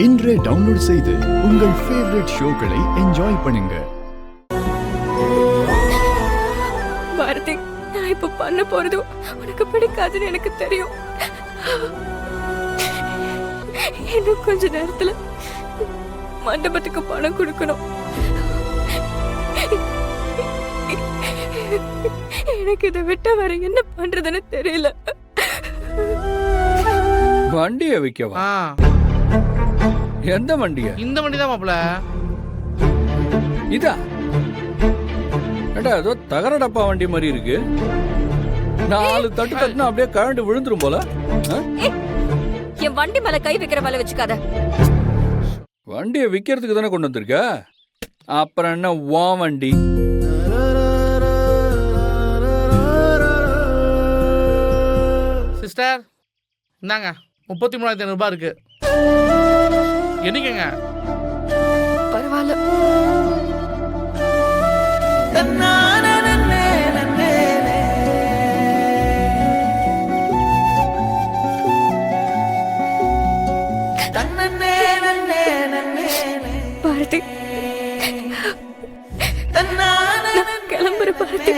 இன்றே டவுன்லோட் செய்து உங்கள் ஃபேவரட் ஷோக்களை என்ஜாய் பண்ணுங்க. பாரதி, நான் இப்ப பண்ண போறதும் உனக்கு பிடிக்காதுன்னு எனக்கு தெரியும். இன்னும் கொஞ்ச நேரத்துல மண்டபத்துக்கு பணம் கொடுக்கணும். எனக்கு இதை விட்ட வர என்ன பண்றதுன்னு தெரியல. வண்டிய விக்கவா? எந்த வண்டிய? இந்த வண்டி தான் மாப்ள. இதா? ஏடா ஏதோ தகர டப்பா வண்டி மாதிரி இருக்கு. 4 தட்டு தட்டுனா அப்படியே கழண்டு விழுந்துரும் போல. என் வண்டி மேல கை வைக்கிற வேலை வச்சுக்காத. வண்டிய விக்கிறதுக்கு தானே கொண்டு வந்திருக்க. அப்புறம் என்ன வா வண்டி? சிஸ்டர் இந்தாங்க 33,500 ரூபாய் இருக்கு. என்னைக்குங்க? பரவாயில்ல. பாரதி, கிளம்புற பாரதி.